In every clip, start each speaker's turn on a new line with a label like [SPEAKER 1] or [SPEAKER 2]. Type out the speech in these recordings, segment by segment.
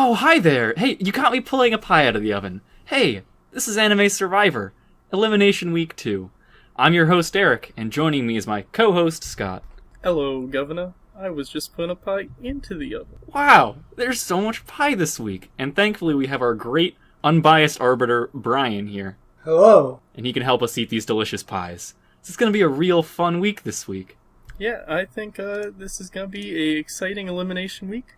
[SPEAKER 1] Oh, hi there! Hey, you caught me pulling a pie out of the oven. Hey, this is Anime Survivor, Elimination Week 2. I'm your host, Eric, and joining me is my co-host, Scott.
[SPEAKER 2] Hello, Governor. I was just putting a pie into the oven.
[SPEAKER 1] Wow, there's so much pie this week, and thankfully we have our great, unbiased arbiter, Bryan, here.
[SPEAKER 3] Hello.
[SPEAKER 1] And he can help us eat these delicious pies. This is going to be a real fun week this week.
[SPEAKER 2] Yeah, I think this is going to be an exciting elimination week.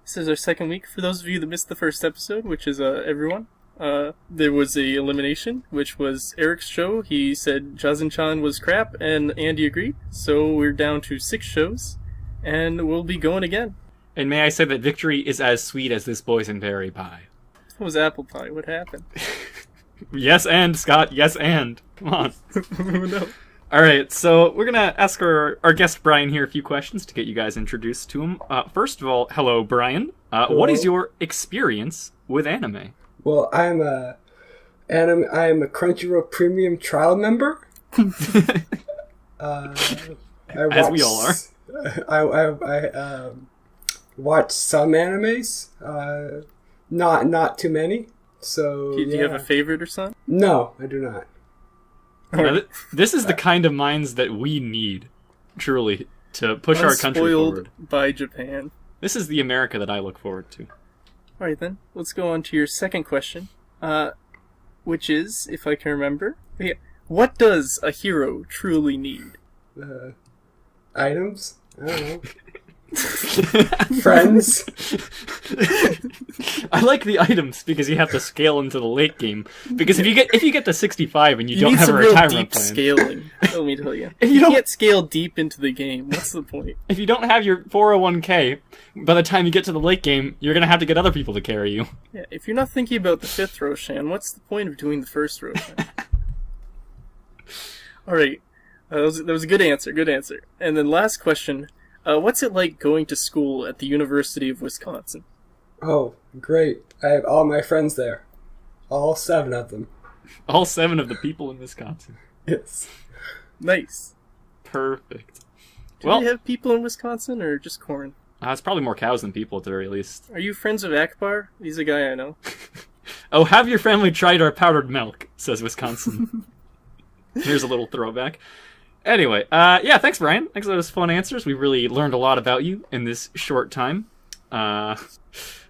[SPEAKER 2] This is our second week. For those of you that missed the first episode, which is everyone, there was a elimination, which was Eric's show. He said Jazin-chan was crap, and Andy agreed. So we're down to 6 shows, and we'll be going again.
[SPEAKER 1] And may I say that victory is as sweet as this boysenberry pie.
[SPEAKER 2] What was apple pie? What happened?
[SPEAKER 1] Yes, and, Scott. Yes, and. Come on.
[SPEAKER 2] No.
[SPEAKER 1] Alright, so we're going to ask our guest Bryan here a few questions to get you guys introduced to him. First of all, hello, Bryan.
[SPEAKER 3] Hello.
[SPEAKER 1] What is your experience with anime?
[SPEAKER 3] Well, I'm a Crunchyroll Premium trial member.
[SPEAKER 1] As we all are.
[SPEAKER 3] I watch some animes, not too many. So
[SPEAKER 2] Do you have a favorite or something?
[SPEAKER 3] No, I do not.
[SPEAKER 1] Now, this is the kind of minds that we need, truly, to push our country forward.
[SPEAKER 2] By Japan.
[SPEAKER 1] This is the America that I look forward to.
[SPEAKER 2] Alright then, let's go on to your second question, which is, if I can remember, what does a hero truly need?
[SPEAKER 3] Items? I don't know. Friends?
[SPEAKER 1] I like the items because you have to scale into the late game. Because if you get to 65 and you don't have a retirement plan,
[SPEAKER 2] scaling. Let me tell you, if you can't scale deep into the game, what's the point?
[SPEAKER 1] If you don't have your 401k, by the time you get to the late game, you're gonna have to get other people to carry you.
[SPEAKER 2] Yeah, if you're not thinking about the 5th Roshan, what's the point of doing the 1st Roshan? All right, that was a good answer. Good answer. And then last question. What's it like going to school at the University of Wisconsin?
[SPEAKER 3] Oh, great. I have all my friends there. All 7 of them.
[SPEAKER 1] All 7 of the people in Wisconsin.
[SPEAKER 3] Yes.
[SPEAKER 2] Nice.
[SPEAKER 1] Perfect.
[SPEAKER 2] Do we have people in Wisconsin, or just corn?
[SPEAKER 1] It's probably more cows than people at the very least.
[SPEAKER 2] Are you friends with Akbar? He's a guy I know.
[SPEAKER 1] Oh, have your family tried our powdered milk, says Wisconsin. Here's a little throwback. Anyway, yeah, thanks, Bryan. Thanks for those fun answers. We really learned a lot about you in this short time.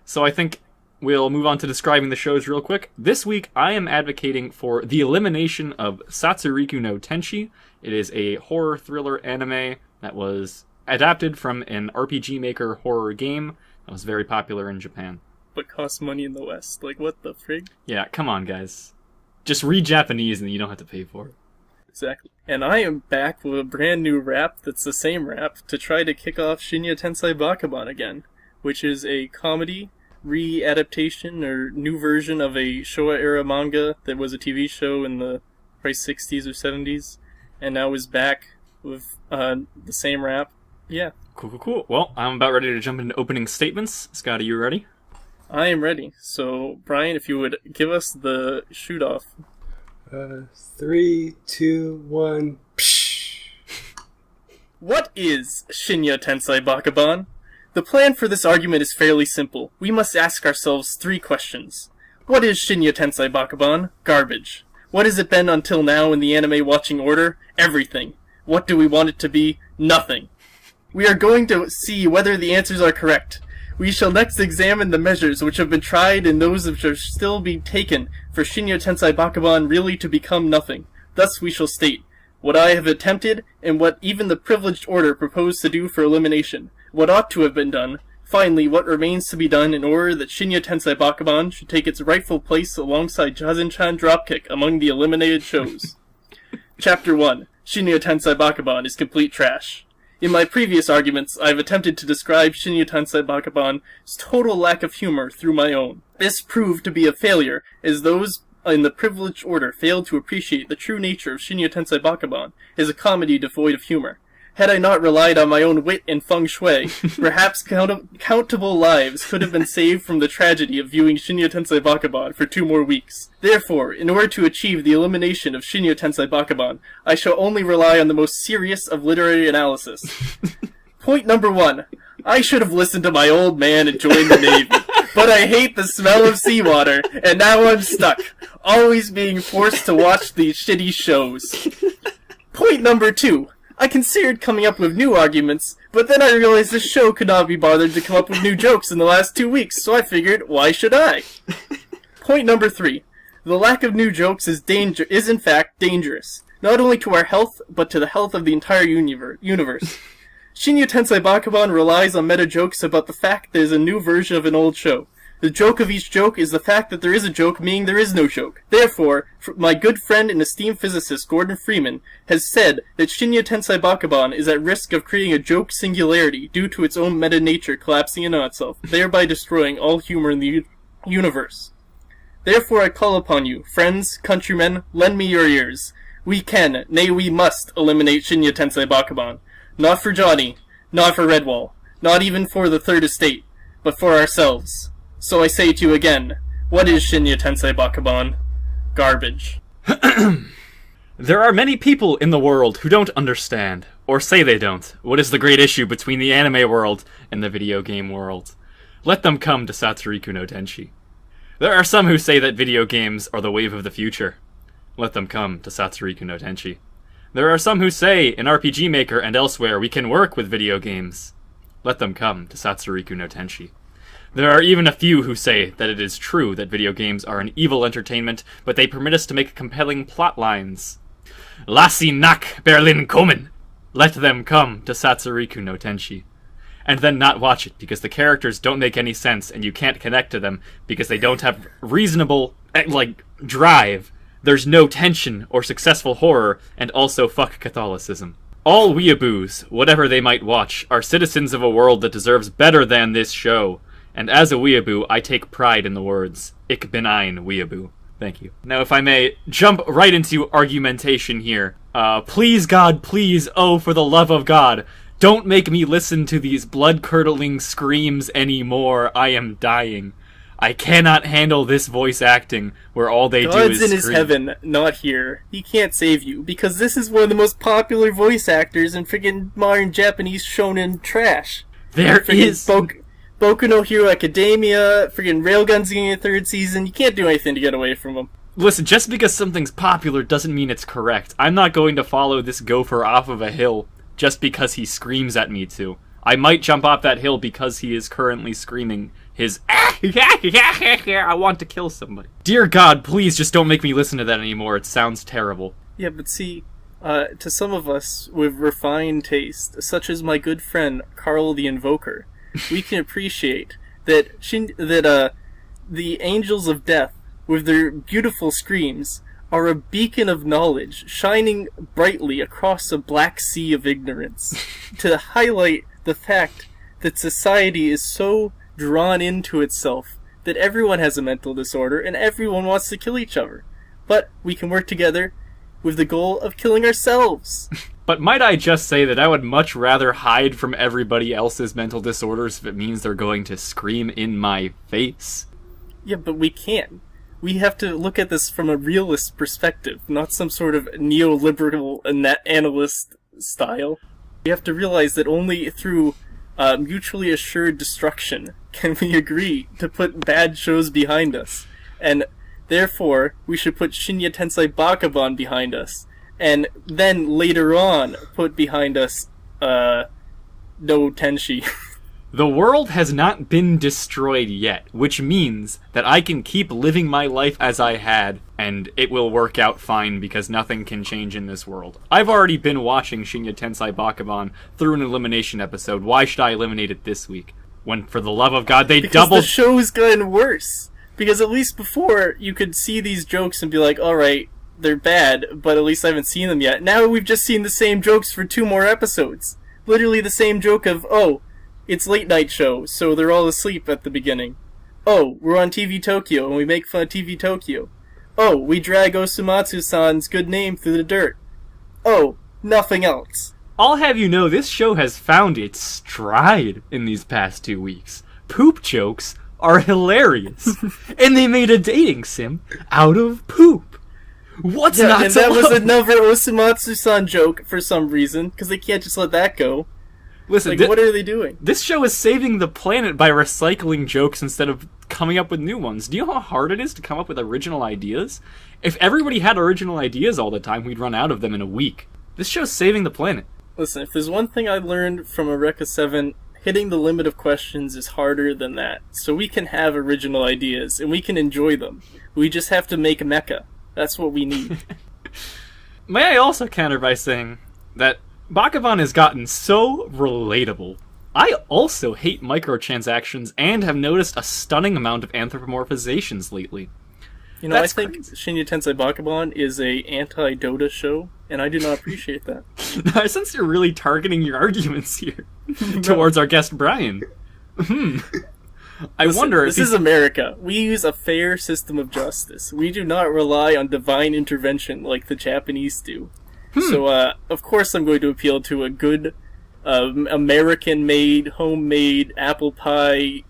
[SPEAKER 1] So I think we'll move on to describing the shows real quick. This week, I am advocating for the elimination of Satsuriku no Tenshi. It is a horror thriller anime that was adapted from an RPG Maker horror game that was very popular in Japan.
[SPEAKER 2] But costs money in the West. Like, what the frig?
[SPEAKER 1] Yeah, come on, guys. Just read Japanese and you don't have to pay for it.
[SPEAKER 2] Exactly. And I am back with a brand new rap that's the same rap to try to kick off Shinya Tensai Bakabon again, which is a comedy re-adaptation or new version of a Showa-era manga that was a TV show in the 60s or 70s, and now is back with the same rap. Yeah.
[SPEAKER 1] Cool. Well, I'm about ready to jump into opening statements. Scott, are you ready?
[SPEAKER 2] I am ready. So, Bryan, if you would give us the shoot-off.
[SPEAKER 3] 3, 2, 1. Psh.
[SPEAKER 2] What is Shinya Tensai Bakabon? The plan for this argument is fairly simple. We must ask ourselves 3 questions. What is Shinya Tensai Bakabon? Garbage. What has it been until now in the anime watching order? Everything. What do we want it to be? Nothing. We are going to see whether the answers are correct. We shall next examine the measures which have been tried and those which are still being taken for Shinya Tensai Bakabon really to become nothing. Thus we shall state what I have attempted and what even the privileged order proposed to do for elimination, what ought to have been done, finally what remains to be done in order that Shinya Tensai Bakabon should take its rightful place alongside Jazin-chan Dropkick among the eliminated shows. Chapter 1. Shinya Tensai Bakabon is complete trash. In my previous arguments, I have attempted to describe Shinya Tensai Bakabon's total lack of humor through my own. This proved to be a failure, as those in the privileged order failed to appreciate the true nature of Shinya Tensai Bakabon as a comedy devoid of humor. Had I not relied on my own wit and feng shui, perhaps countable lives could have been saved from the tragedy of viewing Shinya Tensai Bakabon for 2 more weeks. Therefore, in order to achieve the elimination of Shinya Tensai Bakabon, I shall only rely on the most serious of literary analysis. Point number 1. I should have listened to my old man and joined the Navy. but I hate the smell of seawater, and now I'm stuck, always being forced to watch these shitty shows. Point number 2. I considered coming up with new arguments, but then I realized this show could not be bothered to come up with new jokes in the last 2 weeks, so I figured, why should I? Point number 3. The lack of new jokes is in fact dangerous, not only to our health, but to the health of the entire universe. Shinya Tensai Bakabon relies on meta jokes about the fact there's a new version of an old show. The joke of each joke is the fact that there is a joke, meaning there is no joke. Therefore, my good friend and esteemed physicist Gordon Freeman has said that Shinya Tensai Bakabon is at risk of creating a joke singularity due to its own meta nature collapsing in on itself, thereby destroying all humor in the universe. Therefore I call upon you, friends, countrymen, lend me your ears. We can, nay we must, eliminate Shinya Tensai Bakabon. Not for Johnny, not for Redwall, not even for the Third Estate, but for ourselves. So I say to you again, what is Shinya Tensai Bakabon? Garbage.
[SPEAKER 1] There are many people in the world who don't understand, or say they don't, what is the great issue between the anime world and the video game world. Let them come to Satsuriku no Tenshi. There are some who say that video games are the wave of the future. Let them come to Satsuriku no Tenshi. There are some who say, in RPG Maker and elsewhere, we can work with video games. Let them come to Satsuriku no Tenshi. There are even a few who say that it is true that video games are an evil entertainment, but they permit us to make compelling plot lines. Lass sie nach Berlin kommen! Let them come to Satsuriku no Tenshi. And then not watch it, because the characters don't make any sense, and you can't connect to them, because they don't have reasonable, drive. There's no tension or successful horror, and also fuck Catholicism. All weeaboos, whatever they might watch, are citizens of a world that deserves better than this show. And as a weeaboo, I take pride in the words, Ich bin ein weeaboo. Thank you. Now, if I may jump right into argumentation here. Please, God, please, oh, for the love of God, don't make me listen to these blood-curdling screams anymore. I am dying. I cannot handle this voice acting where all they do is
[SPEAKER 2] God's in
[SPEAKER 1] scream.
[SPEAKER 2] his heaven, not here. He can't save you, because this is one of the most popular voice actors in friggin' modern Japanese shonen trash.
[SPEAKER 1] There is...
[SPEAKER 2] Boku no Hero Academia, friggin' Railgun's getting a 3rd season. You can't do anything to get away from him.
[SPEAKER 1] Listen, just because something's popular doesn't mean it's correct. I'm not going to follow this gopher off of a hill just because he screams at me to. I might jump off that hill because he is currently screaming his I want to kill somebody. Dear God, please just don't make me listen to that anymore. It sounds terrible.
[SPEAKER 2] Yeah, but see, to some of us with refined taste, such as my good friend Carl the Invoker, we can appreciate that the Angels of Death, with their beautiful screams, are a beacon of knowledge shining brightly across a black sea of ignorance to highlight the fact that society is so drawn into itself that everyone has a mental disorder and everyone wants to kill each other. But we can work together with the goal of killing ourselves.
[SPEAKER 1] But might I just say that I would much rather hide from everybody else's mental disorders if it means they're going to scream in my face?
[SPEAKER 2] Yeah, but we can't. We have to look at this from a realist perspective, not some sort of neoliberal analyst style. We have to realize that only through mutually assured destruction can we agree to put bad shows behind us. And therefore, we should put Shinya Tensai Bakabon behind us. And then later on, put behind us, no Tenshi.
[SPEAKER 1] The world has not been destroyed yet, which means that I can keep living my life as I had, and it will work out fine because nothing can change in this world. I've already been watching Shinya Tensai Bakabon through an elimination episode. Why should I eliminate it this week? When, for the love of God, they doubled...
[SPEAKER 2] the show's gotten worse. Because at least before, you could see these jokes and be like, alright, they're bad, but at least I haven't seen them yet. Now we've just seen the same jokes for 2 more episodes. Literally the same joke of, oh, it's late night show, so they're all asleep at the beginning. Oh, we're on TV Tokyo, and we make fun of TV Tokyo. Oh, we drag Osumatsu-san's good name through the dirt. Oh, nothing else.
[SPEAKER 1] I'll have you know, this show has found its stride in these past 2 weeks. Poop jokes are hilarious. And they made a dating sim out of poop. What's not to
[SPEAKER 2] and that
[SPEAKER 1] love?
[SPEAKER 2] was another Osumatsu-san joke for some reason, because they can't just let that go.
[SPEAKER 1] Listen,
[SPEAKER 2] Like, what are they doing?
[SPEAKER 1] this show is saving the planet by recycling jokes instead of coming up with new ones. Do you know how hard it is to come up with original ideas? If everybody had original ideas all the time, we'd run out of them in a week. This show's saving the planet.
[SPEAKER 2] Listen, if there's one thing I learned from Eureka 7, hitting the limit of questions is harder than that. So we can have original ideas, and we can enjoy them. We just have to make mecha. That's what we need.
[SPEAKER 1] May I also counter by saying that Bakabon has gotten so relatable. I also hate microtransactions and have noticed a stunning amount of anthropomorphizations lately.
[SPEAKER 2] You know,
[SPEAKER 1] That's
[SPEAKER 2] I think
[SPEAKER 1] crazy.
[SPEAKER 2] Shinya Tensai Bakabon is a anti-Dota show, and I do not appreciate that.
[SPEAKER 1] I sense you're really targeting your arguments here towards our guest Bryan. I
[SPEAKER 2] Listen,
[SPEAKER 1] wonder if
[SPEAKER 2] this is America. We use a fair system of justice. We do not rely on divine intervention like the Japanese do. So, of course I'm going to appeal to a good, American-made, homemade, apple pie,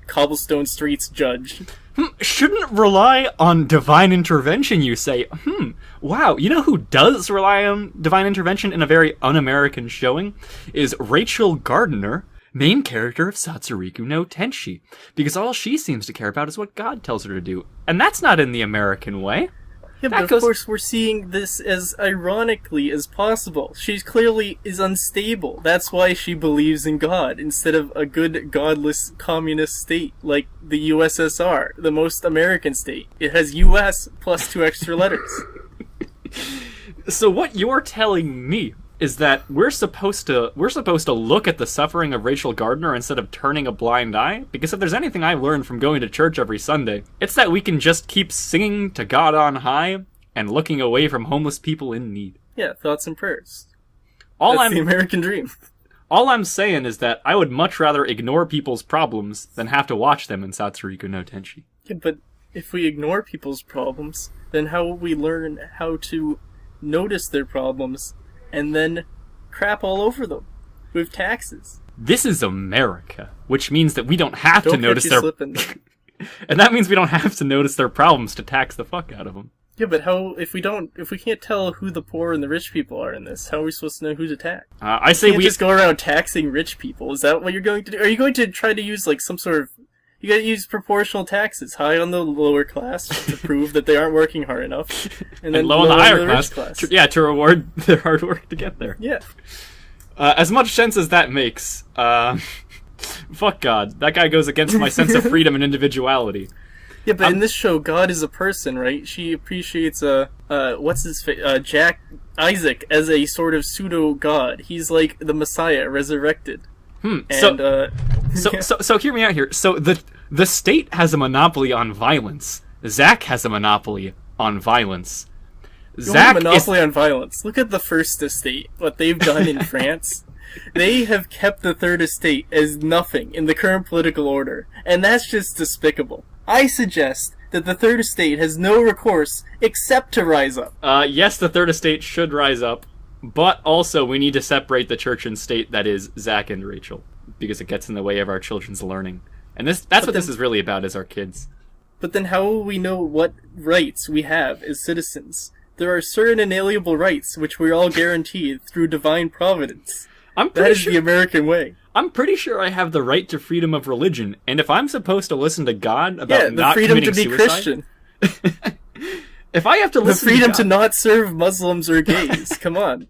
[SPEAKER 2] cobblestone streets judge.
[SPEAKER 1] shouldn't rely on divine intervention, you say. Wow, you know who does rely on divine intervention in a very un-American showing? Is Rachel Gardner, main character of Satsuriku no Tenshi. Because all she seems to care about is what God tells her to do. And that's not in the American way.
[SPEAKER 2] Yeah,
[SPEAKER 1] That
[SPEAKER 2] but
[SPEAKER 1] goes-
[SPEAKER 2] of course we're seeing this as ironically as possible. She clearly is unstable. That's why she believes in God, instead of a good, godless, communist state like the USSR, the most American state. It has US plus 2 extra letters.
[SPEAKER 1] So what you're telling me is that we're supposed to look at the suffering of Rachel Gardner instead of turning a blind eye? Because if there's anything I learned from going to church every Sunday, it's that we can just keep singing to God on high and looking away from homeless people in need.
[SPEAKER 2] Yeah, thoughts and prayers.
[SPEAKER 1] All
[SPEAKER 2] That's the
[SPEAKER 1] I'm
[SPEAKER 2] American dream.
[SPEAKER 1] all I'm saying is that I would much rather ignore people's problems than have to watch them in Satsuriku no Tenshi.
[SPEAKER 2] Yeah, but if we ignore people's problems, then how will we learn how to notice their problems and then crap all over them with taxes?
[SPEAKER 1] This is America, which means that we don't have
[SPEAKER 2] Don't
[SPEAKER 1] to notice
[SPEAKER 2] catch you
[SPEAKER 1] their
[SPEAKER 2] slipping.
[SPEAKER 1] and that means we don't have to notice their problems to tax the fuck out of them.
[SPEAKER 2] Yeah, but how, if we can't tell who the poor and the rich people are in this, how are we supposed to know who to tax?
[SPEAKER 1] I say
[SPEAKER 2] You can't
[SPEAKER 1] we
[SPEAKER 2] just go around taxing rich people. Is that what you're going to do? Are you going to try to use like some sort of, you gotta use proportional taxes, high on the lower class to prove that they aren't working hard enough, and then
[SPEAKER 1] and low on the higher
[SPEAKER 2] rich
[SPEAKER 1] class. To reward their hard work to get there.
[SPEAKER 2] Yeah.
[SPEAKER 1] As much sense as that makes, fuck God. That guy goes against my sense of freedom and individuality.
[SPEAKER 2] Yeah, but in this show, God is a person, right? She appreciates Jack Isaac as a sort of pseudo god. He's like the Messiah resurrected. And
[SPEAKER 1] So hear me out here. So the state has a monopoly on violence. Zach has a monopoly on violence. Zach
[SPEAKER 2] monopoly on violence. Look at the First Estate. What they've done in France. They have kept the Third Estate as nothing in the current political order, and that's just despicable. I suggest that the Third Estate has no recourse except to rise up.
[SPEAKER 1] Yes, the Third Estate should rise up, but also we need to separate the church and state that is Zach and Rachel, because it gets in the way of our children's learning. And that's what this is really about, is our kids.
[SPEAKER 2] But then how will we know what rights we have as citizens? There are certain inalienable rights which we're all guaranteed through divine providence. That is the American way.
[SPEAKER 1] I'm pretty sure I have the right to freedom of religion, and if I'm supposed to listen to God about
[SPEAKER 2] the
[SPEAKER 1] not
[SPEAKER 2] freedom to
[SPEAKER 1] committing
[SPEAKER 2] be
[SPEAKER 1] suicide,
[SPEAKER 2] Christian.
[SPEAKER 1] if I have to
[SPEAKER 2] The
[SPEAKER 1] listen
[SPEAKER 2] freedom
[SPEAKER 1] to
[SPEAKER 2] to
[SPEAKER 1] God,
[SPEAKER 2] not serve Muslims or gays. Come on.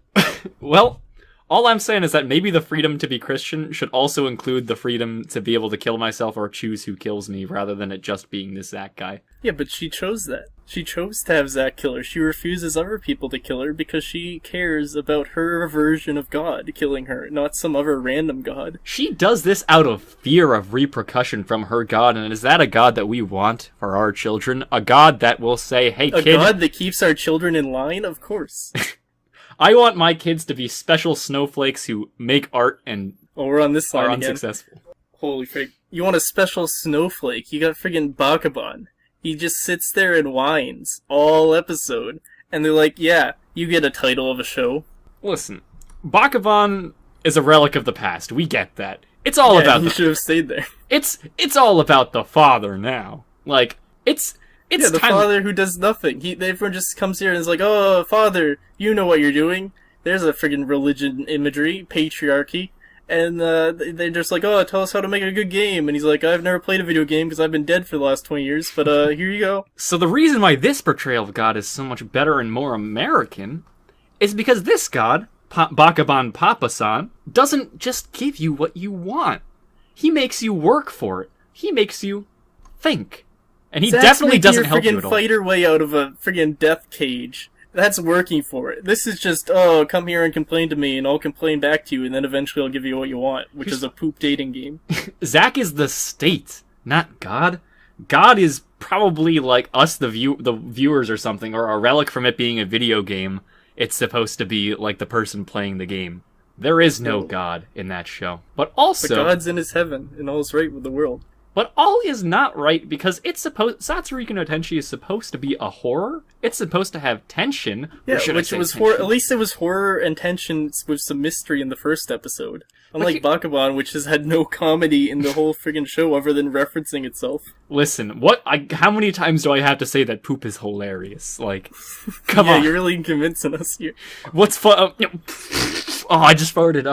[SPEAKER 1] well, all I'm saying is that maybe the freedom to be Christian should also include the freedom to be able to kill myself or choose who kills me, rather than it just being this Zach guy.
[SPEAKER 2] Yeah, but she chose that. She chose to have Zach kill her. She refuses other people to kill her because she cares about her version of God killing her, not some other random god.
[SPEAKER 1] She does this out of fear of repercussion from her God, and is that a God that we want for our children? A God that will say, hey
[SPEAKER 2] A
[SPEAKER 1] kid,
[SPEAKER 2] god that keeps our children in line? Of course.
[SPEAKER 1] I want my kids to be special snowflakes who make art and
[SPEAKER 2] Oh, we're on this line
[SPEAKER 1] are
[SPEAKER 2] again.
[SPEAKER 1] unsuccessful.
[SPEAKER 2] Holy frig. You want a special snowflake? You got friggin' Bakabon. He just sits there and whines all episode. And they're like, yeah, you get a title of a show.
[SPEAKER 1] Listen, Bakabon is a relic of the past. We get that. It's all
[SPEAKER 2] Yeah,
[SPEAKER 1] about
[SPEAKER 2] he should have stayed there.
[SPEAKER 1] it's all about the father now. Like it's
[SPEAKER 2] Yeah, the
[SPEAKER 1] time.
[SPEAKER 2] father who does nothing. Everyone just comes here and is like, oh, father, you know what you're doing. there's a friggin' religion imagery, patriarchy. And they're just like, oh, tell us how to make a good game. And he's like, I've never played a video game because I've been dead for the last 20 years, but here you go.
[SPEAKER 1] So the reason why this portrayal of God is so much better and more American is because this God, Bakabon Papa-san, doesn't just give you what you want. He makes you work for it. He makes you think. And he definitely doesn't help you at all.
[SPEAKER 2] Fight your way out of a friggin' death cage. That's working for it. This is just, oh, come here and complain to me, and I'll complain back to you, and then eventually I'll give you what you want, which is a poop dating game.
[SPEAKER 1] Zack is the state, not God. God is probably like us, the viewers or something, or a relic from it being a video game. It's supposed to be like the person playing the game. There is no God in that show. But also...
[SPEAKER 2] But God's in his heaven, and all's right with the world.
[SPEAKER 1] But all is not right, because Satsuriku no Tenshi is supposed to be a horror. It's supposed to have tension.
[SPEAKER 2] Yeah, which was at least it was horror and tension with some mystery in the first episode. Unlike Bakabon, which has had no comedy in the whole friggin' show other than referencing itself.
[SPEAKER 1] Listen, how many times do I have to say that poop is hilarious? Like, come on.
[SPEAKER 2] Yeah, you're really convincing us here.
[SPEAKER 1] What's fun? Oh, I just farted.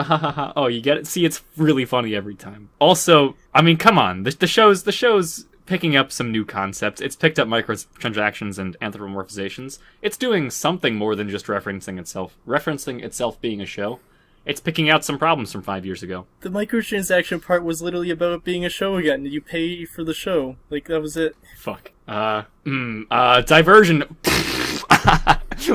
[SPEAKER 1] Oh, you get it? See, it's really funny every time. Also, I mean, come on. The show's picking up some new concepts. It's picked up microtransactions and anthropomorphizations. It's doing something more than just referencing itself being a show. It's picking out some problems from 5 years ago.
[SPEAKER 2] The microtransaction part was literally about being a show again. You pay for the show. Like, that was it.
[SPEAKER 1] Fuck. Diversion.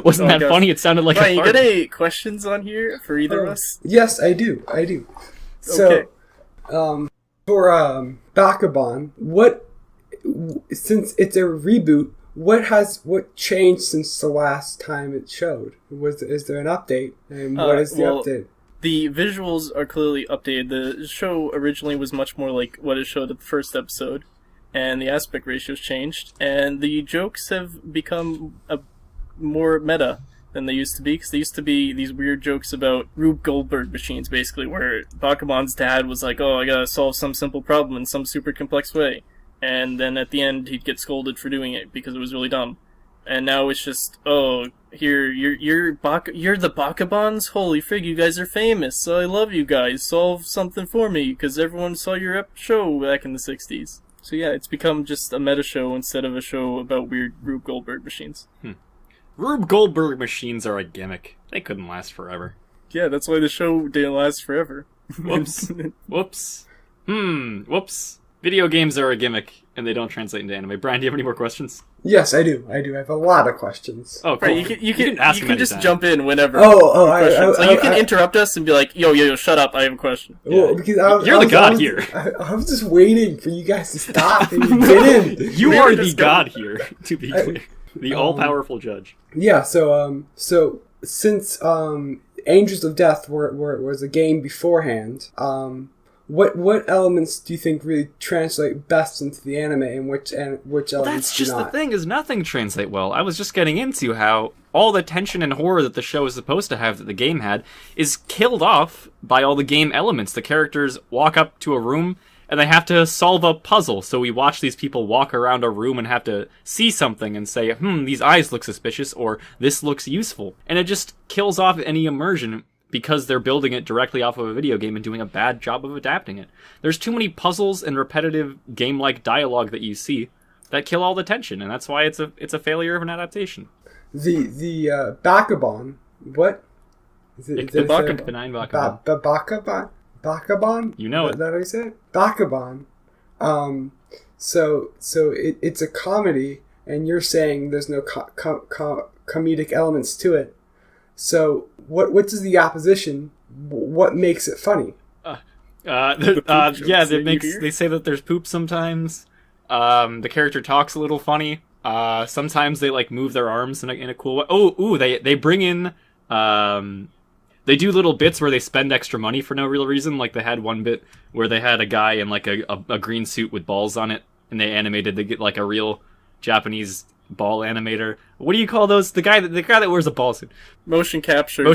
[SPEAKER 1] Wasn't that funny? It sounded like
[SPEAKER 2] Bryan,
[SPEAKER 1] a fart.
[SPEAKER 2] you got any questions on here for either of us?
[SPEAKER 3] Yes, I do. So,
[SPEAKER 2] Okay.
[SPEAKER 3] For Bakabon, since it's a reboot, what changed since the last time it showed? Is there an update? And what is the update?
[SPEAKER 2] The visuals are clearly updated. The show originally was much more like what it showed at the first episode, and the aspect ratios changed, and the jokes have become more meta than they used to be, because they used to be these weird jokes about Rube Goldberg machines, basically, where Bakabon's dad was like, oh, I gotta solve some simple problem in some super complex way, and then at the end he'd get scolded for doing it because it was really dumb. And now it's just, oh, here, you're the Bakabons? Holy frig, you guys are famous, so I love you guys. Solve something for me, because everyone saw your show back in the 60s. So yeah, it's become just a meta show instead of a show about weird Rube Goldberg machines.
[SPEAKER 1] Rube Goldberg machines are a gimmick. They couldn't last forever.
[SPEAKER 2] Yeah, that's why the show didn't last forever.
[SPEAKER 1] Whoops. Whoops. Video games are a gimmick, and they don't translate into anime. Brian, do you have any more questions?
[SPEAKER 3] Yes, I do. I have a lot of questions.
[SPEAKER 1] Oh, cool.
[SPEAKER 2] Right, you can just jump in whenever. You can interrupt us and be like, yo, shut up, I have a question.
[SPEAKER 3] Well, because
[SPEAKER 1] you're the god here.
[SPEAKER 3] I was just waiting for you guys to stop, and you didn't.
[SPEAKER 1] You are the god here, to be clear. The all-powerful judge.
[SPEAKER 3] Yeah, so since Angels of Death was a game beforehand, what elements do you think really translate best into the anime, and which elements
[SPEAKER 1] That's just
[SPEAKER 3] do not?
[SPEAKER 1] the thing, is nothing translate well. I was just getting into how all the tension and horror that the show is supposed to have that the game had is killed off by all the game elements. The characters walk up to a room and they have to solve a puzzle. So we watch these people walk around a room and have to see something and say, these eyes look suspicious, or this looks useful. And it just kills off any immersion because they're building it directly off of a video game and doing a bad job of adapting it. There's too many puzzles and repetitive game-like dialogue that you see that kill all the tension, and that's why it's a failure of an adaptation.
[SPEAKER 3] The Bakabon, what?
[SPEAKER 1] Benign Bakabon.
[SPEAKER 3] Bakabon?
[SPEAKER 1] You know it.
[SPEAKER 3] Is that how you say it? Bakabon. So it's a comedy, and you're saying there's no comedic elements to it. So what does the opposition? What makes it funny?
[SPEAKER 1] They say that there's poop sometimes. The character talks a little funny. Sometimes they like move their arms in a cool way. They bring in they do little bits where they spend extra money for no real reason. Like they had one bit where they had a guy in like a green suit with balls on it, and they get like a real Japanese ball animator. What do you call those? The guy that wears a ball suit.
[SPEAKER 2] Motion capture.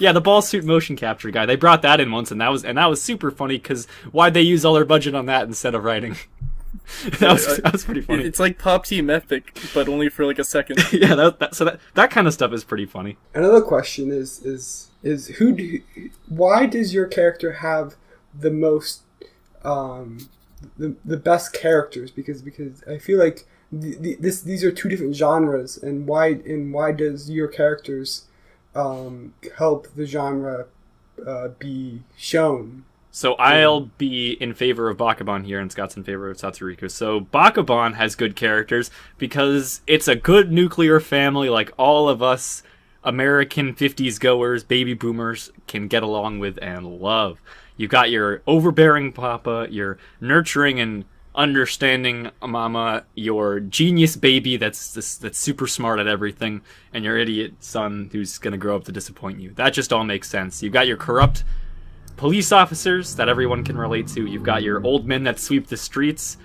[SPEAKER 1] Yeah, the ball suit motion capture guy. They brought that in once, and that was super funny, because why'd they use all their budget on that instead of writing? that was pretty funny.
[SPEAKER 2] It's like Pop Team Epic, but only for like a second.
[SPEAKER 1] Yeah, that kind of stuff is pretty funny.
[SPEAKER 3] Another question is is why does your character have the most the best characters? Because I feel like these are two different genres, and why does your characters help the genre be shown?
[SPEAKER 1] So I'll be in favor of Bakabon here, and Scott's in favor of Satsuriku. So Bakabon has good characters because it's a good nuclear family, like all of us American 50s goers, baby boomers, can get along with and love. You've got your overbearing papa, your nurturing and understanding mama, your genius baby that's super smart at everything, and your idiot son who's going to grow up to disappoint you. That just all makes sense. You've got your corrupt police officers that everyone can relate to. You've got your old men that sweep the streets.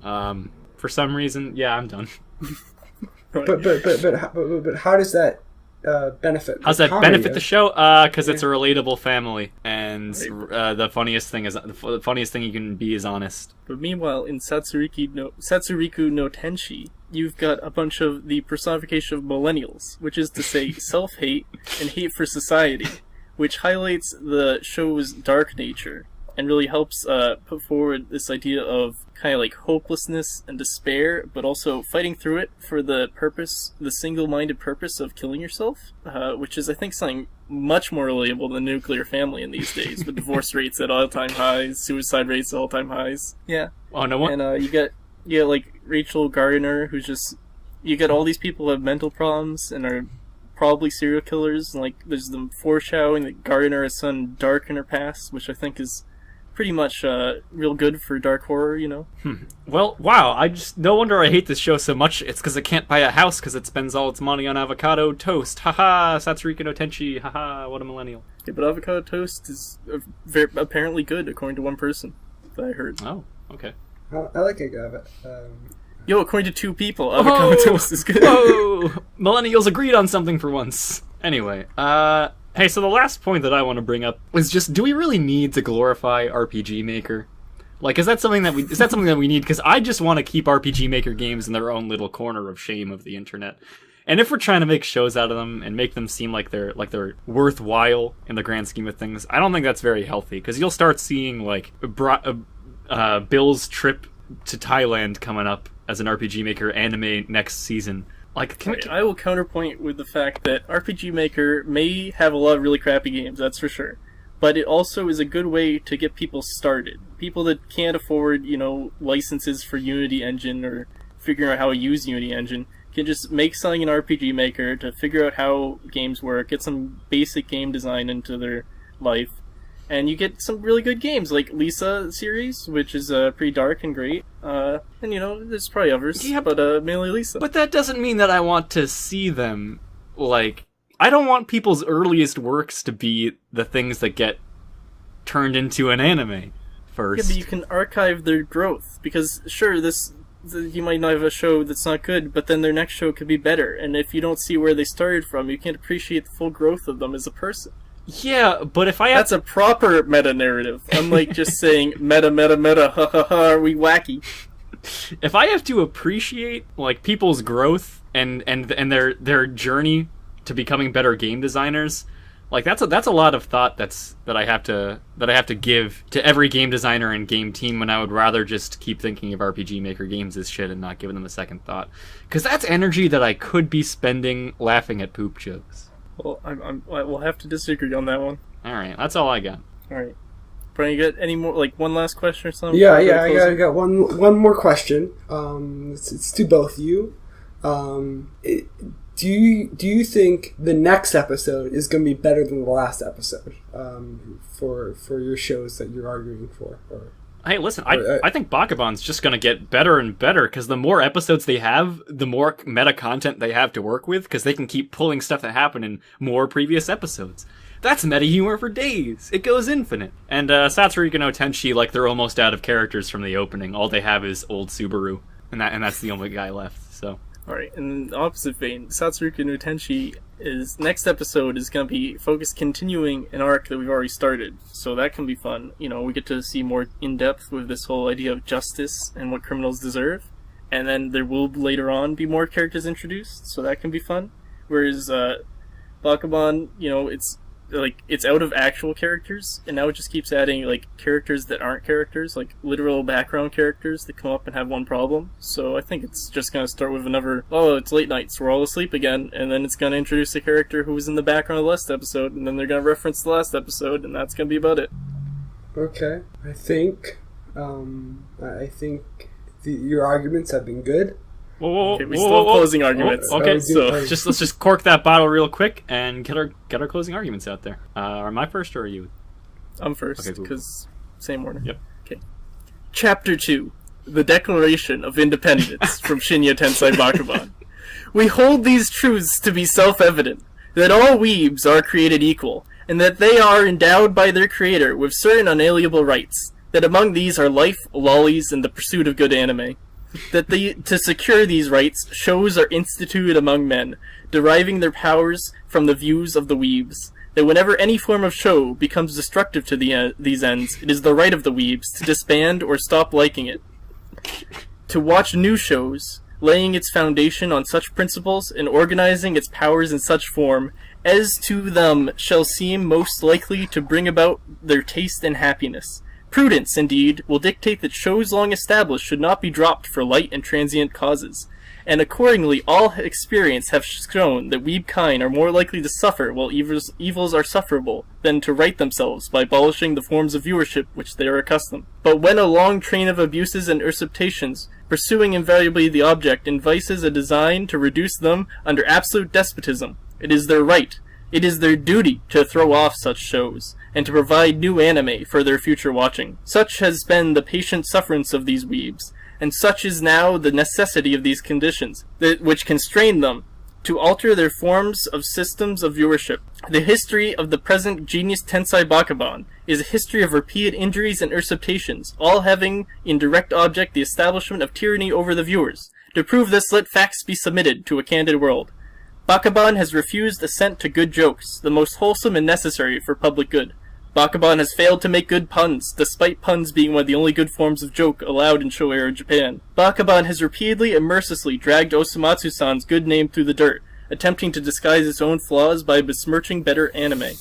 [SPEAKER 1] For some reason, yeah, I'm done.
[SPEAKER 3] But how does that benefit?
[SPEAKER 1] How's that
[SPEAKER 3] comedy
[SPEAKER 1] benefit the show? Because it's a relatable family, and the funniest thing you can be is honest.
[SPEAKER 2] But meanwhile, in Satsuriku no Tenshi, you've got a bunch of the personification of millennials, which is to say self-hate and hate for society, which highlights the show's dark nature and really helps put forward this idea of kind of like hopelessness and despair, but also fighting through it for the single-minded purpose of killing yourself, which is, I think, something much more relatable than the nuclear family in these days, with divorce rates at all-time highs, suicide rates at all-time highs. Yeah.
[SPEAKER 1] Oh, no one.
[SPEAKER 2] And you get like Rachel Gardner, who's just, you get all these people who have mental problems and are probably serial killers, and like there's the foreshadowing that Gardner has some dark in her past, which I think is pretty much real good for dark horror, you know?
[SPEAKER 1] Well, wow, no wonder I hate this show so much. It's because it can't buy a house because it spends all its money on avocado toast. Haha, Satsuriku no Tenshi, haha, what a millennial.
[SPEAKER 2] Yeah, but avocado toast is apparently good, according to one person that I heard.
[SPEAKER 1] Oh, okay.
[SPEAKER 3] I like agave.
[SPEAKER 2] Yo, according to two people, avocado toast is good.
[SPEAKER 1] Whoa! Millennials agreed on something for once. Anyway, hey, so the last point that I want to bring up is just, do we really need to glorify RPG Maker? Like, is that something that we need? Because I just want to keep RPG Maker games in their own little corner of shame of the internet. And if we're trying to make shows out of them and make them seem like they're worthwhile in the grand scheme of things, I don't think that's very healthy. Because you'll start seeing like Bill's trip to Thailand coming up as an RPG Maker anime next season. Like,
[SPEAKER 2] I will counterpoint with the fact that RPG Maker may have a lot of really crappy games, that's for sure. But it also is a good way to get people started. People that can't afford, licenses for Unity Engine or figuring out how to use Unity Engine can just make something in RPG Maker to figure out how games work, get some basic game design into their life, and you get some really good games, like Lisa series, which is pretty dark and great. And, there's probably others,
[SPEAKER 1] yeah,
[SPEAKER 2] but mainly Lisa.
[SPEAKER 1] But that doesn't mean that I want to see them, like... I don't want people's earliest works to be the things that get turned into an anime first.
[SPEAKER 2] Yeah, but you can archive their growth, because, sure, you might not have a show that's not good, but then their next show could be better, and if you don't see where they started from, you can't appreciate the full growth of them as a person.
[SPEAKER 1] Yeah, but if I have...
[SPEAKER 2] That's a proper meta-narrative, unlike just saying, meta, ha ha ha, are we wacky?
[SPEAKER 1] If I have to appreciate, like, people's growth and their journey to becoming better game designers, like, that's a lot of thought that I have to give to every game designer and game team, when I would rather just keep thinking of RPG Maker games as shit and not giving them a second thought, because that's energy that I could be spending laughing at poop jokes.
[SPEAKER 2] Well, we'll have to disagree on that one.
[SPEAKER 1] All right, that's all I got.
[SPEAKER 2] All right, Bryan, you got any more, like, one last question or something?
[SPEAKER 3] Yeah, I got one more question. It's to both of you. Do you think the next episode is going to be better than the last episode for your shows that you're arguing for?
[SPEAKER 1] Hey, listen, I think Bakabon's just going to get better and better, because the more episodes they have, the more meta content they have to work with, because they can keep pulling stuff that happened in more previous episodes. That's meta humor for days. It goes infinite. And Satsuriku no Tenshi, like, they're almost out of characters from the opening. All they have is old Subaru, and that's the only guy left, so...
[SPEAKER 2] Alright, in the opposite vein, Satsuriku no Tenshi next episode is going to be focused continuing an arc that we've already started, so that can be fun. We get to see more in-depth with this whole idea of justice and what criminals deserve, and then there will later on be more characters introduced, so that can be fun. Whereas Bakabon, it's like, it's out of actual characters, and now it just keeps adding, like, characters that aren't characters, like, literal background characters that come up and have one problem. So I think it's just gonna start with another, oh, it's late night, so we're all asleep again, and then it's gonna introduce a character who was in the background of the last episode, and then they're gonna reference the last episode, and that's gonna be about it.
[SPEAKER 3] Okay. I think your arguments have been good.
[SPEAKER 2] Okay, we still have closing arguments.
[SPEAKER 1] Okay,
[SPEAKER 2] so
[SPEAKER 1] let's just cork that bottle real quick and get our closing arguments out there. Am I first or are you?
[SPEAKER 2] I'm first,
[SPEAKER 1] Okay, cool.
[SPEAKER 2] because same order.
[SPEAKER 1] Yep.
[SPEAKER 2] Okay. Chapter 2. The Declaration of Independence from Shinya Tensai Bakabon. We hold these truths to be self-evident, that all weebs are created equal, and that they are endowed by their creator with certain unalienable rights, that among these are life, lollies, and the pursuit of good anime. That to secure these rights, shows are instituted among men, deriving their powers from the views of the weebs. That whenever any form of show becomes destructive to these ends, it is the right of the weebs to disband or stop liking it. To watch new shows, laying its foundation on such principles and organizing its powers in such form as to them shall seem most likely to bring about their taste and happiness. Prudence, indeed, will dictate that shows long established should not be dropped for light and transient causes, and accordingly all experience have shown that weebkind are more likely to suffer while evils are sufferable than to right themselves by abolishing the forms of viewership which they are accustomed. But when a long train of abuses and usurpations, pursuing invariably the object in vices a design to reduce them under absolute despotism, it is their right, it is their duty to throw off such shows, and to provide new anime for their future watching. Such has been the patient sufferance of these weebs, and such is now the necessity of these conditions, which constrain them to alter their forms of systems of viewership. The history of the present Genius Tensai Bakabon is a history of repeated injuries and usurpations, all having in direct object the establishment of tyranny over the viewers. To prove this, let facts be submitted to a candid world. Bakabon has refused assent to good jokes, the most wholesome and necessary for public good. Bakabon has failed to make good puns, despite puns being one of the only good forms of joke allowed in Showa-era Japan. Bakabon has repeatedly and mercilessly dragged Osamatsu-san's good name through the dirt, attempting to disguise its own flaws by besmirching better anime.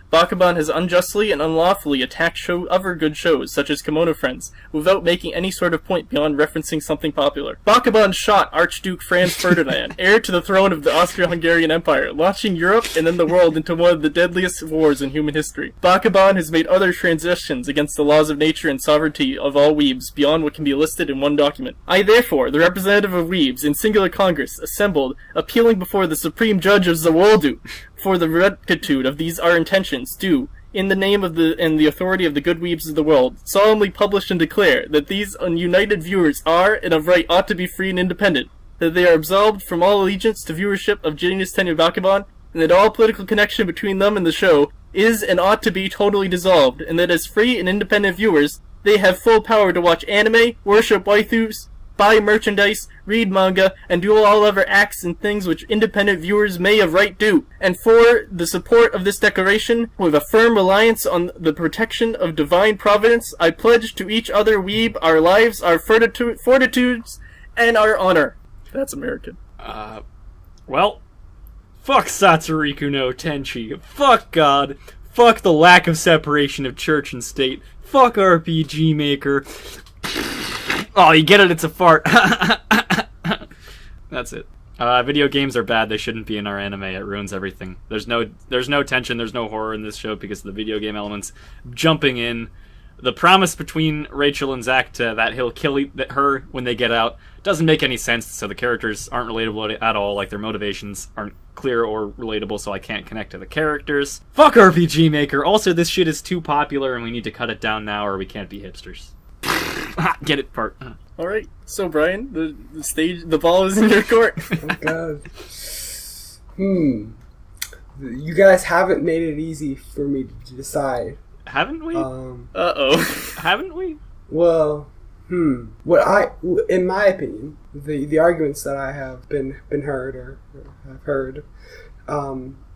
[SPEAKER 2] Bakabon has unjustly and unlawfully attacked other good shows, such as Kimono Friends, without making any sort of point beyond referencing something popular. Bakabon shot Archduke Franz Ferdinand, heir to the throne of the Austro-Hungarian Empire, launching Europe and then the world into one of the deadliest wars in human history. Bakabon has made other transgressions against the laws of nature and sovereignty of all weebs beyond what can be listed in one document. I therefore, the representative of weebs in singular congress, assembled, appealing before the supreme judge of Zawoldu, for the rectitude of these our intentions, do, in the name of the authority of the good weebs of the world, solemnly publish and declare that these united viewers are, and of right ought to be free and independent, that they are absolved from all allegiance to viewership of Genius Tensai Bakabon, and that all political connection between them and the show is and ought to be totally dissolved, and that as free and independent viewers, they have full power to watch anime, worship waifus, buy merchandise, read manga, and do all other acts and things which independent viewers may of right do. And for the support of this declaration, with a firm reliance on the protection of divine providence, I pledge to each other weeb our lives, our fortitudes, and our honor. That's American.
[SPEAKER 1] Well, fuck Satsuriku no Tenshi. Fuck God. Fuck the lack of separation of church and state. Fuck RPG Maker. Oh, you get it, it's a fart. That's it. Video games are bad, they shouldn't be in our anime, it ruins everything. There's no tension, there's no horror in this show because of the video game elements. Jumping in, the promise between Rachel and Zack that he'll kill her when they get out doesn't make any sense, so the characters aren't relatable at all, like their motivations aren't clear or relatable, so I can't connect to the characters. Fuck RPG Maker! Also, this shit is too popular and we need to cut it down now or we can't be hipsters. Get it, part.
[SPEAKER 2] Alright, so Bryan, the ball is in your court.
[SPEAKER 3] Oh god. You guys haven't made it easy for me to decide.
[SPEAKER 1] Haven't we?
[SPEAKER 2] Uh-oh.
[SPEAKER 1] Haven't we?
[SPEAKER 3] Well, in my opinion, the arguments that I have been heard or have heard,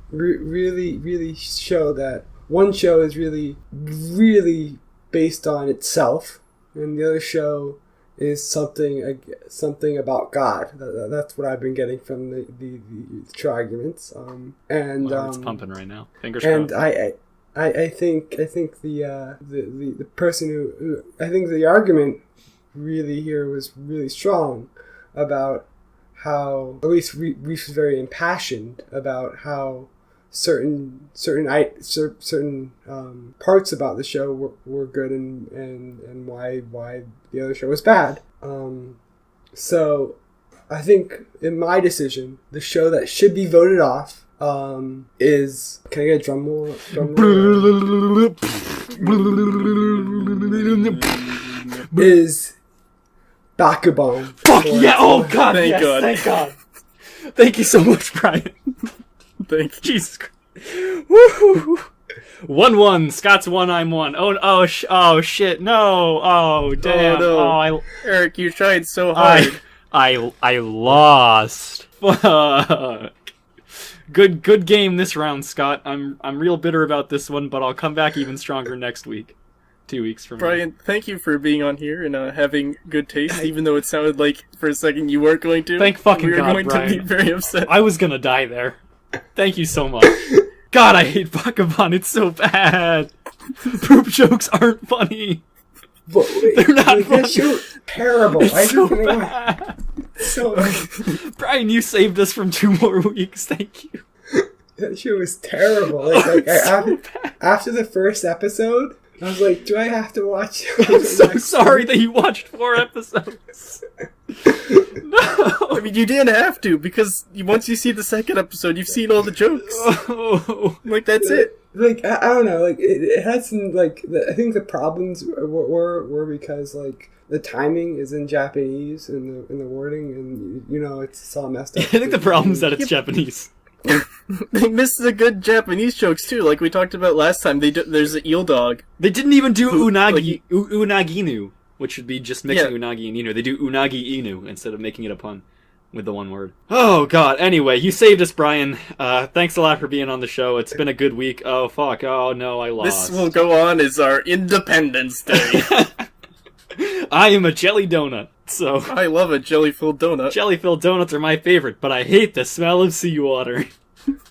[SPEAKER 3] really show that one show is really based on itself, and the other show is something about God. That's what I've been getting from the two arguments. And
[SPEAKER 1] Wow, it's pumping right now. Fingers
[SPEAKER 3] and
[SPEAKER 1] crossed.
[SPEAKER 3] I think the person who I think the argument really here was really strong about how, at least Reef was very impassioned about how certain parts about the show were good and why the other show was bad. So I think in my decision, the show that should be voted off is, can I get a drum roll? Is Bakabon.
[SPEAKER 1] Fuck yeah! Oh god!
[SPEAKER 2] Thank
[SPEAKER 1] Yes,
[SPEAKER 2] God.
[SPEAKER 1] thank God! Thank you so much, Brian.
[SPEAKER 2] Thank you.
[SPEAKER 1] Jesus Christ. Woo! 1-1. Scott's 1, I'm 1. Oh shit, no. Oh, damn.
[SPEAKER 2] no. Eric, you tried so hard.
[SPEAKER 1] I lost. Fuck. Good game this round, Scott. I'm real bitter about this one, but I'll come back even stronger next week. 2 weeks from now.
[SPEAKER 2] Brian, thank you for being on here and having good taste, even though it sounded like for a second you weren't going to.
[SPEAKER 1] Thank fucking
[SPEAKER 2] we were
[SPEAKER 1] God,
[SPEAKER 2] going
[SPEAKER 1] Brian.
[SPEAKER 2] to be very upset.
[SPEAKER 1] I was gonna die there. Thank you so much. God, I hate Bakabon. It's so bad. Poop jokes aren't funny.
[SPEAKER 3] But
[SPEAKER 1] They're not
[SPEAKER 3] that
[SPEAKER 1] funny.
[SPEAKER 3] show terrible.
[SPEAKER 1] It's
[SPEAKER 3] I
[SPEAKER 1] so
[SPEAKER 3] don't know.
[SPEAKER 1] bad.
[SPEAKER 3] So
[SPEAKER 1] Brian, you saved us from 2 more weeks. Thank you.
[SPEAKER 3] that show was terrible. After the first episode, I was like, do I have to watch?
[SPEAKER 1] I'm so sorry that you watched 4 episodes. No.
[SPEAKER 2] I mean, you didn't have to, because once you see the second episode, you've seen all the jokes.
[SPEAKER 1] Oh.
[SPEAKER 2] Like, that's it.
[SPEAKER 3] Like I don't know. Like it had some like I think the problems were because like the timing is in Japanese in the wording, and it's all messed up.
[SPEAKER 1] I think the problem is that it's Japanese.
[SPEAKER 2] They missed the good Japanese jokes, too, like we talked about last time. There's an eel dog.
[SPEAKER 1] They didn't even do
[SPEAKER 2] Like-
[SPEAKER 1] unaginu, which should be just mixing
[SPEAKER 2] Yeah.
[SPEAKER 1] unagi and inu. They do unagi inu instead of making it a pun with the one word. Oh god, anyway, you saved us, Brian. Thanks a lot for being on the show. It's been a good week. Oh fuck, oh no, I lost.
[SPEAKER 2] This will go on as our Independence Day.
[SPEAKER 1] I am a jelly donut, so
[SPEAKER 2] I love a jelly-filled donut.
[SPEAKER 1] jelly-filled donuts are my favorite, but I hate the smell of seawater.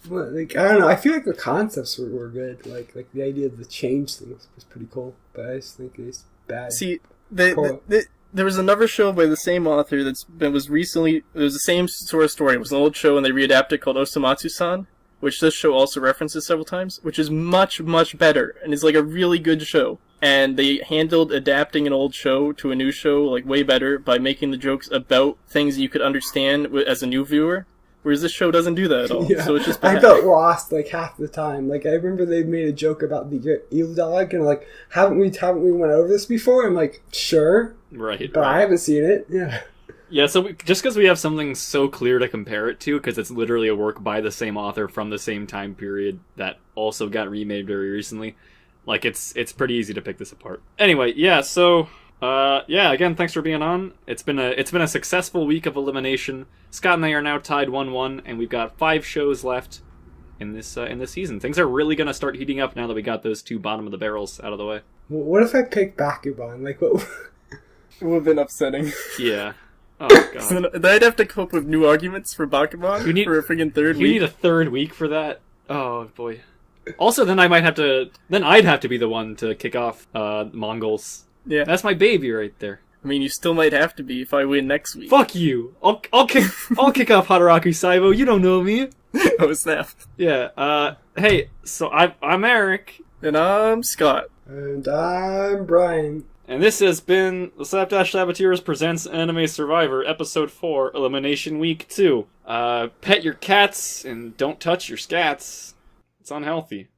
[SPEAKER 3] Well, like I don't know. I feel like the concepts were good. Like the idea of the change thing was pretty cool. But I just think it's bad.
[SPEAKER 2] See,
[SPEAKER 3] Cool.
[SPEAKER 2] there was another show by the same author that was recently. It was the same sort of story. It was an old show, and they readapted it called Osamatsu-san, which this show also references several times, which is much, much better, and is like a really good show. And they handled adapting an old show to a new show like way better by making the jokes about things you could understand as a new viewer. Whereas this show doesn't do that at all.
[SPEAKER 3] Yeah,
[SPEAKER 2] So it's just bad.
[SPEAKER 3] I felt lost like half the time. Like I remember they made a joke about the eel dog, and like haven't we went over this before? I'm like, sure,
[SPEAKER 1] Right.
[SPEAKER 3] but I haven't seen it. Yeah.
[SPEAKER 1] Yeah, so just because we have something so clear to compare it to, because it's literally a work by the same author from the same time period that also got remade very recently, like it's pretty easy to pick this apart. Anyway, yeah, so again, thanks for being on. It's been a successful week of elimination. Scott and I are now tied 1-1, and we've got 5 shows left in this season. Things are really gonna start heating up now that we got those 2 bottom of the barrels out of the way.
[SPEAKER 3] What if I picked Bakabon? Like what?
[SPEAKER 2] It would have been upsetting.
[SPEAKER 1] Yeah. Oh god.
[SPEAKER 2] So then I'd have to come up with new arguments for Bakabon for a freaking third
[SPEAKER 1] You
[SPEAKER 2] week.
[SPEAKER 1] need a third week for that? Oh boy. Also, then I'd have to be the one to kick off Mongols.
[SPEAKER 2] Yeah.
[SPEAKER 1] That's my baby right there.
[SPEAKER 2] I mean, you still might have to be if I win next week.
[SPEAKER 1] Fuck you. I'll kick off Hataraku Saibo. You don't know me.
[SPEAKER 2] Oh, snap.
[SPEAKER 1] Yeah. Hey. So I'm Eric,
[SPEAKER 2] And I'm Scott.
[SPEAKER 3] And I'm Bryan.
[SPEAKER 1] and this has been the Slapdash Saboteurs presents Anime Survivor Episode 4, Elimination Week 2. Pet your cats and don't touch your scats. It's unhealthy.